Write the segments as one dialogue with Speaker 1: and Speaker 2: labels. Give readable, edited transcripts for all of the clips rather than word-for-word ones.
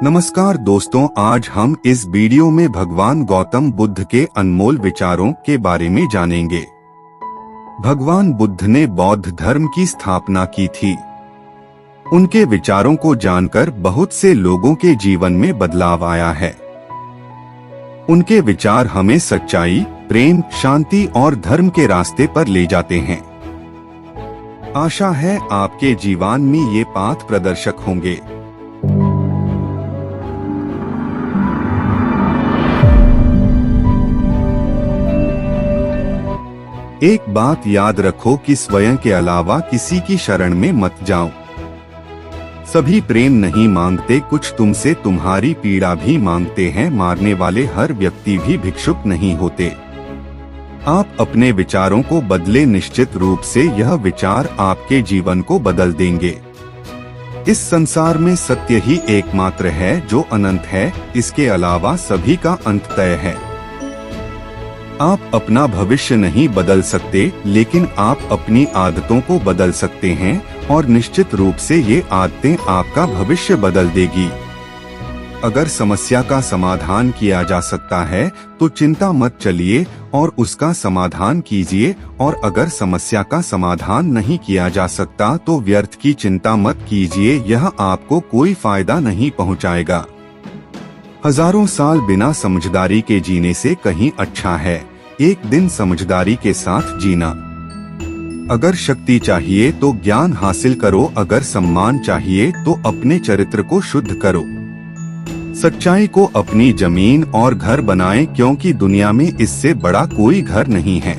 Speaker 1: नमस्कार दोस्तों, आज हम इस वीडियो में भगवान गौतम बुद्ध के अनमोल विचारों के बारे में जानेंगे। भगवान बुद्ध ने बौद्ध धर्म की स्थापना की थी। उनके विचारों को जानकर बहुत से लोगों के जीवन में बदलाव आया है। उनके विचार हमें सच्चाई, प्रेम, शांति और धर्म के रास्ते पर ले जाते हैं। आशा है आपके जीवन में ये पथ प्रदर्शक होंगे। एक बात याद रखो कि स्वयं के अलावा किसी की शरण में मत जाओ। सभी प्रेम नहीं मांगते, कुछ तुमसे तुम्हारी पीड़ा भी मांगते हैं। मारने वाले हर व्यक्ति भी भिक्षुक नहीं होते। आप अपने विचारों को बदले, निश्चित रूप से यह विचार आपके जीवन को बदल देंगे। इस संसार में सत्य ही एकमात्र है जो अनंत है, इसके अलावा सभी का अंत तय है। आप अपना भविष्य नहीं बदल सकते, लेकिन आप अपनी आदतों को बदल सकते हैं और निश्चित रूप से ये आदतें आपका भविष्य बदल देगी। अगर समस्या का समाधान किया जा सकता है तो चिंता मत चलिए और उसका समाधान कीजिए, और अगर समस्या का समाधान नहीं किया जा सकता तो व्यर्थ की चिंता मत कीजिए, यह आपको कोई फायदा नहीं पहुंचाएगा। हजारों साल बिना समझदारी के जीने से कहीं अच्छा है एक दिन समझदारी के साथ जीना। अगर शक्ति चाहिए तो ज्ञान हासिल करो, अगर सम्मान चाहिए तो अपने चरित्र को शुद्ध करो। सच्चाई को अपनी जमीन और घर बनाएं, क्योंकि दुनिया में इससे बड़ा कोई घर नहीं है।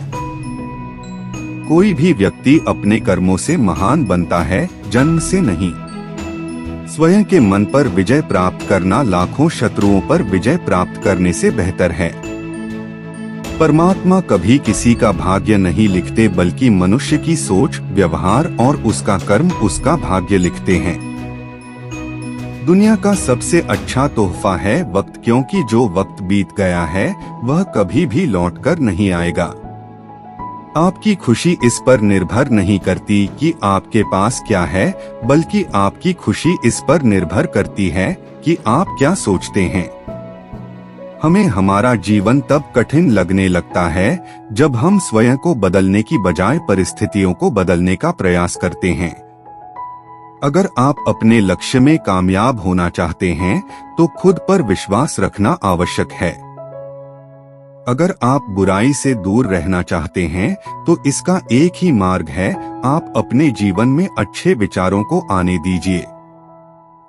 Speaker 1: कोई भी व्यक्ति अपने कर्मों से महान बनता है, जन्म से नहीं। स्वयं के मन पर विजय प्राप्त करना लाखों शत्रुओं पर विजय प्राप्त करने से बेहतर है। परमात्मा कभी किसी का भाग्य नहीं लिखते, बल्कि मनुष्य की सोच, व्यवहार और उसका कर्म उसका भाग्य लिखते हैं। दुनिया का सबसे अच्छा तोहफा है वक्त, क्योंकि जो वक्त बीत गया है वह कभी भी लौटकर नहीं आएगा। आपकी खुशी इस पर निर्भर नहीं करती कि आपके पास क्या है, बल्कि आपकी खुशी इस पर निर्भर करती है कि आप क्या सोचते हैं। हमें हमारा जीवन तब कठिन लगने लगता है जब हम स्वयं को बदलने की बजाय परिस्थितियों को बदलने का प्रयास करते हैं। अगर आप अपने लक्ष्य में कामयाब होना चाहते हैं तो खुद पर विश्वास रखना आवश्यक है। अगर आप बुराई से दूर रहना चाहते हैं तो इसका एक ही मार्ग है, आप अपने जीवन में अच्छे विचारों को आने दीजिए।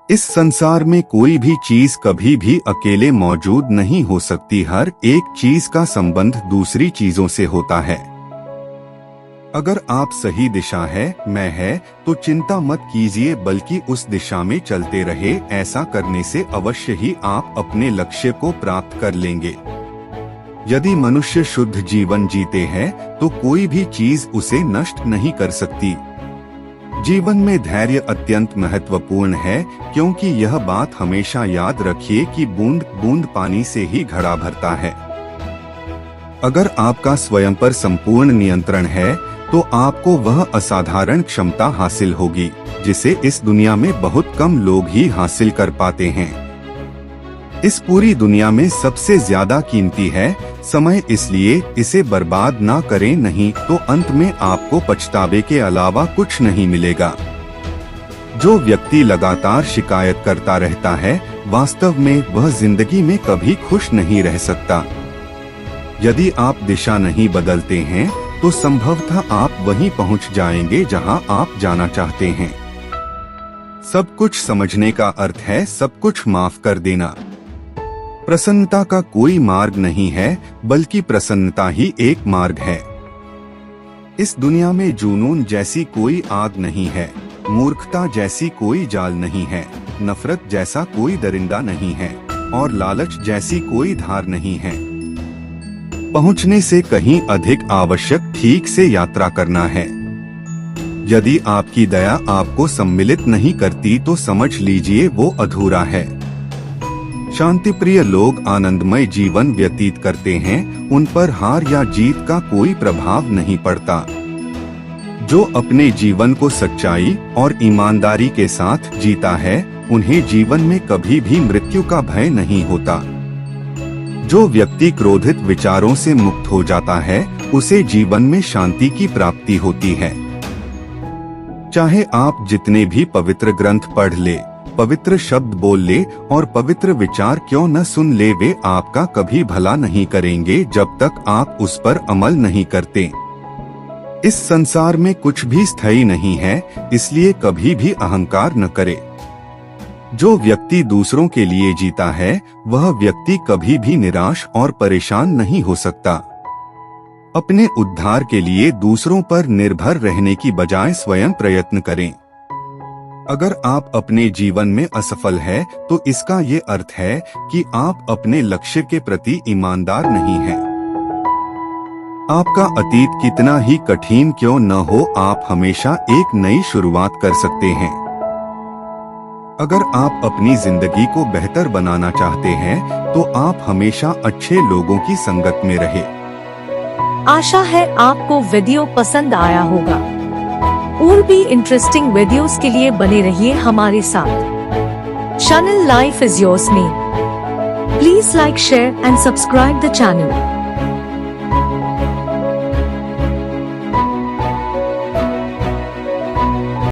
Speaker 1: इस संसार में कोई भी चीज कभी भी अकेले मौजूद नहीं हो सकती, हर एक चीज का संबंध दूसरी चीजों से होता है। अगर आप सही दिशा है तो चिंता मत कीजिए, बल्कि उस दिशा में चलते रहे। ऐसा करने से अवश्य ही आप अपने लक्ष्य को प्राप्त कर लेंगे। यदि मनुष्य शुद्ध जीवन जीते हैं तो कोई भी चीज उसे नष्ट नहीं कर सकती। जीवन में धैर्य अत्यंत महत्वपूर्ण है, क्योंकि यह बात हमेशा याद रखिए कि बूंद बूंद पानी से ही घड़ा भरता है। अगर आपका स्वयं पर संपूर्ण नियंत्रण है तो आपको वह असाधारण क्षमता हासिल होगी जिसे इस दुनिया में बहुत कम लोग ही हासिल कर पाते हैं। इस पूरी दुनिया में सबसे ज्यादा कीमती है समय, इसलिए इसे बर्बाद ना करें, नहीं तो अंत में आपको पछतावे के अलावा कुछ नहीं मिलेगा। जो व्यक्ति लगातार शिकायत करता रहता है, वास्तव में वह जिंदगी में कभी खुश नहीं रह सकता। यदि आप दिशा नहीं बदलते हैं तो संभवतः आप वहीं पहुंच जाएंगे जहां आप जाना चाहते हैं। सब कुछ समझने का अर्थ है सब कुछ माफ कर देना। प्रसन्नता का कोई मार्ग नहीं है, बल्कि प्रसन्नता ही एक मार्ग है। इस दुनिया में जुनून जैसी कोई आग नहीं है, मूर्खता जैसी कोई जाल नहीं है, नफरत जैसा कोई दरिंदा नहीं है, और लालच जैसी कोई धार नहीं है। पहुंचने से कहीं अधिक आवश्यक ठीक से यात्रा करना है। यदि आपकी दया आपको सम्मिलित नहीं करती तो समझ लीजिए वो अधूरा है। शांतिप्रिय लोग आनंदमय जीवन व्यतीत करते हैं, उन पर हार या जीत का कोई प्रभाव नहीं पड़ता। जो अपने जीवन को सच्चाई और ईमानदारी के साथ जीता है उन्हें जीवन में कभी भी मृत्यु का भय नहीं होता। जो व्यक्ति क्रोधित विचारों से मुक्त हो जाता है, उसे जीवन में शांति की प्राप्ति होती है। चाहे आप जितने भी पवित्र ग्रंथ पढ़ ले, पवित्र शब्द बोल ले और पवित्र विचार क्यों न सुन ले, वे आपका कभी भला नहीं करेंगे जब तक आप उस पर अमल नहीं करते। इस संसार में कुछ भी स्थायी नहीं है, इसलिए कभी भी अहंकार न करे। जो व्यक्ति दूसरों के लिए जीता है, वह व्यक्ति कभी भी निराश और परेशान नहीं हो सकता। अपने उद्धार के लिए दूसरों पर निर्भर रहने की बजाय स्वयं प्रयत्न करें। अगर आप अपने जीवन में असफल हैं, तो इसका ये अर्थ है कि आप अपने लक्ष्य के प्रति ईमानदार नहीं हैं। आपका अतीत कितना ही कठिन क्यों न हो, आप हमेशा एक नई शुरुआत कर सकते हैं। अगर आप अपनी जिंदगी को बेहतर बनाना चाहते हैं, तो आप हमेशा अच्छे लोगों की संगत में रहे।
Speaker 2: आशा है आपको वीडियो पसंद आया होगा। और भी इंटरेस्टिंग वीडियोस के लिए बने रहिए हमारे साथ। Channel life is yours name. Please like, share and subscribe the channel.